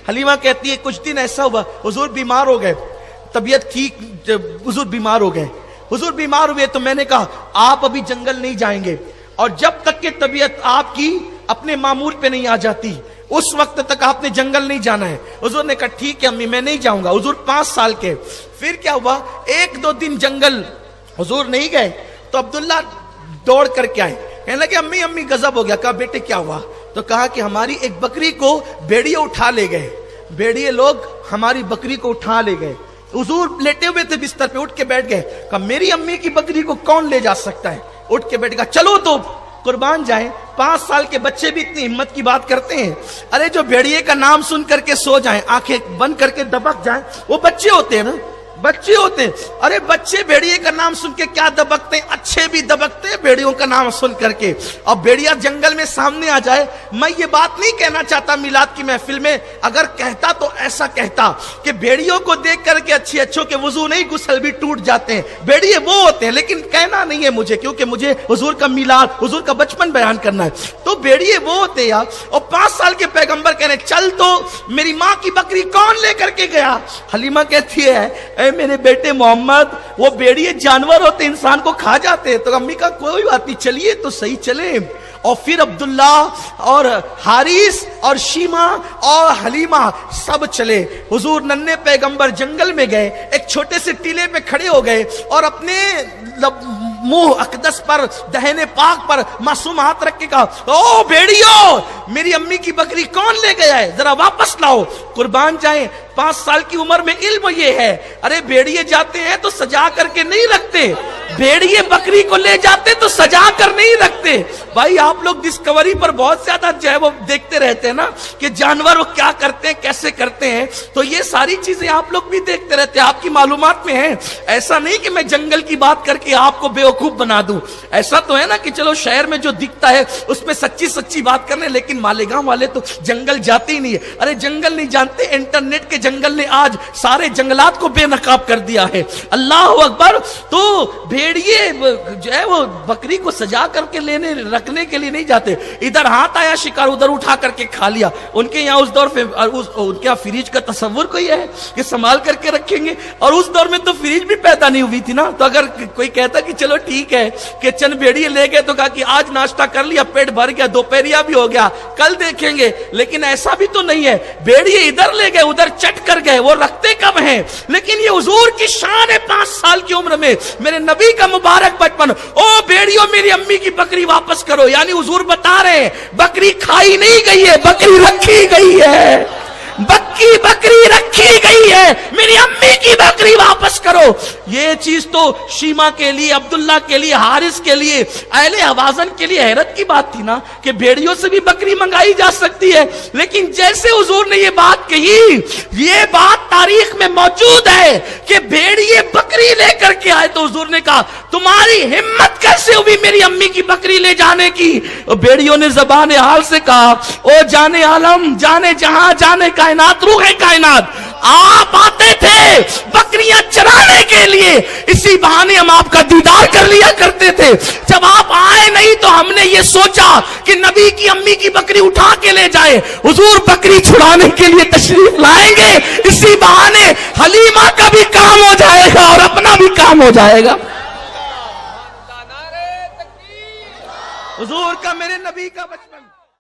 حلیمہ کہتی ہے کچھ دن ایسا ہوا حضور بیمار ہو گئے, طبیعت ٹھیک, حضور بیمار ہو گئے, حضور بیمار ہوئے تو میں نے کہا آپ ابھی جنگل نہیں جائیں گے, اور جب تک کہ طبیعت آپ کی اپنے معمول پہ نہیں آ جاتی اس وقت تک آپ نے جنگل نہیں جانا ہے. حضور نے کہا ٹھیک ہے امی میں نہیں جاؤں گا. حضور 5 سال کے. پھر کیا ہوا, 1-2 دن جنگل حضور نہیں گئے تو عبداللہ دوڑ کر کے آئے, کہنے لگے امی امی غضب ہو گیا. کہا بیٹے کیا ہوا؟ تو کہا کہ ہماری ایک بکری کو بھیڑیے اٹھا لے گئے, بھیڑیے لوگ ہماری بکری کو اٹھا لے گئے. حضور لیٹے ہوئے تھے بستر پہ, اٹھ کے بیٹھ گئے. کہا میری امی کی بکری کو کون لے جا سکتا ہے؟ اٹھ کے بیٹھ گیا. چلو تو قربان جائیں, 5 سال کے بچے بھی اتنی ہمت کی بات کرتے ہیں. ارے جو بھیڑیے کا نام سن کر کے سو جائیں, آنکھیں بند کر کے دبک جائیں, وہ بچے ہوتے ہیں نا, بچے ہوتے ہیں. ارے بچے بھیڑیے کا نام سن کے کیا دبکتے ہیں, اچھے بھی دبکتے ہیں بھیڑیوں کا نام سن کر کے. اور بھیڑیا جنگل میں سامنے آ جائے. میں یہ بات نہیں کہنا چاہتا میلاد کی محفل میں, اگر کہتا تو ایسا کہتا کہ بھیڑیوں کو دیکھ کر کے اچھی اچھوں کے وضو نہیں غسل بھی ٹوٹ جاتے ہیں, بھیڑیے وہ ہوتے ہیں. لیکن کہنا نہیں ہے مجھے, کیونکہ مجھے حضور کا میلاد, حضور کا بچپن بیان کرنا ہے. تو بھیڑیے وہ ہوتے ہیں. اور 5 سال کے پیغمبر کہنے چل تو میری ماں کی بکری کون لے کر کے گیا؟ حلیمہ کہتی ہے اے میرے بیٹے محمد, وہ بھیڑیے جانور ہوتے, انسان کو کھا جاتے. تو امی کا کوئی بات نہیں, چلیے تو صحیح چلے. اور پھر عبداللہ اور حارث اور شیمہ اور حلیمہ سب چلے. حضور ننھے پیغمبر جنگل میں گئے, ایک چھوٹے سے ٹیلے پہ کھڑے ہو گئے اور اپنے منہ اقدس پر, دہنے پاک پر معصوم ہاتھ رکھ کے کہا او بھیڑیو, میری امی کی بکری کون لے گیا ہے, ذرا واپس لاؤ. قربان جائیں 5 سال کی عمر میں علم یہ ہے. ارے بھیڑیے جاتے ہیں تو سجا کر کے نہیں رکھتے, بھیڑیے بکری کو لے جاتے تو سجا کر نہیں رکھتے. بھائی آپ لوگ ڈسکوری پر بہت زیادہ جو ہے وہ دیکھتے رہتے ہیں نا کہ جانور وہ کیا کرتے ہیں, کیسے کرتے ہیں, تو یہ ساری چیزیں آپ لوگ بھی دیکھتے رہتے ہیں, آپ کی معلومات میں ہیں. ایسا نہیں کہ میں جنگل کی بات کر کے آپ کو بیوقوف بنا دوں. ایسا تو ہے نا کہ چلو شہر میں جو دکھتا ہے اس میں سچی بات کرنے, لیکن مالیگاؤں والے تو جنگل جاتے ہی نہیں ہے. ارے جنگل نہیں جانتے, انٹرنیٹ کے جنگل نے آج سارے جنگلات کو بے نقاب کر دیا ہے. اللہ اکبر. تو بھیڑیے جو ہے وہ بکری کو سجا کر کے لینے رکھنے کے لیے نہیں جاتے. ادھر ہاتھ آیا شکار, ادھر اٹھا کر کے کھا لیا. ان کے یہاں اس دور پہ ان کے فریج کا تصور کوئی ہے کہ سنبھال کر کے رکھیں گے؟ اور اس دور میں تو فریج بھی پیدا نہیں ہوئی تھی نا. تو اگر کوئی کہتا کہ چلو ٹھیک ہے کہ چند بھیڑیے لے گئے تو کہا کہ آج ناشتہ کر لیا, پیٹ بھر گیا, دوپہریا بھی ہو گیا, کل دیکھیں گے. لیکن ایسا بھی تو نہیں ہے. بھیڑیے ادھر لے گئے, ادھر چٹ کر گئے, وہ رکھتے کب ہیں. لیکن یہ حضور کی شان ہے 5 سال کی عمر میں, میرے نبی کا مبارک بچپن. او بھیڑیوں میری امی کی بکری واپس کرو. یعنی حضور بتا رہے ہیں بکری کھائی نہیں گئی ہے, بکری رکھی گئی ہے, بکری رکھی گئی ہے, میری امی کی بکری واپس کرو. یہ چیز تو شیمہ کے لیے, عبداللہ کے لیے, حارث کے لیے, اہل حوازن کے لیے حیرت کی بات تھی نا کہ بھیڑیوں سے بھی بکری منگائی جا سکتی ہے. لیکن جیسے حضور نے یہ بات کہی, یہ بات تاریخ میں موجود ہے کہ بھیڑیے بکری لے کر کے آئے. تو حضور نے کہا تمہاری ہمت کیسے ہوئی میری امی کی بکری لے جانے کی؟ بھیڑیوں نے زبان حال سے کہا او جانے عالم, جانے جہاں, جانے کائنات, روح کائنات, آپ آتے تھے بکریاں چرانے کے لیے, اسی بہانے ہم آپ کا دیدار کر لیا کرتے تھے. جب آپ آئے نہیں تو ہم نے یہ سوچا کہ نبی کی امی کی بکری اٹھا کے لے جائے. حضور بکری چھڑانے کے لیے تشریف لائیں گے, اسی بہانے حلیمہ کا بھی کام ہو جائے گا اور اپنا بھی کام ہو جائے گا. حضور کا, میرے نبی کا بچپن.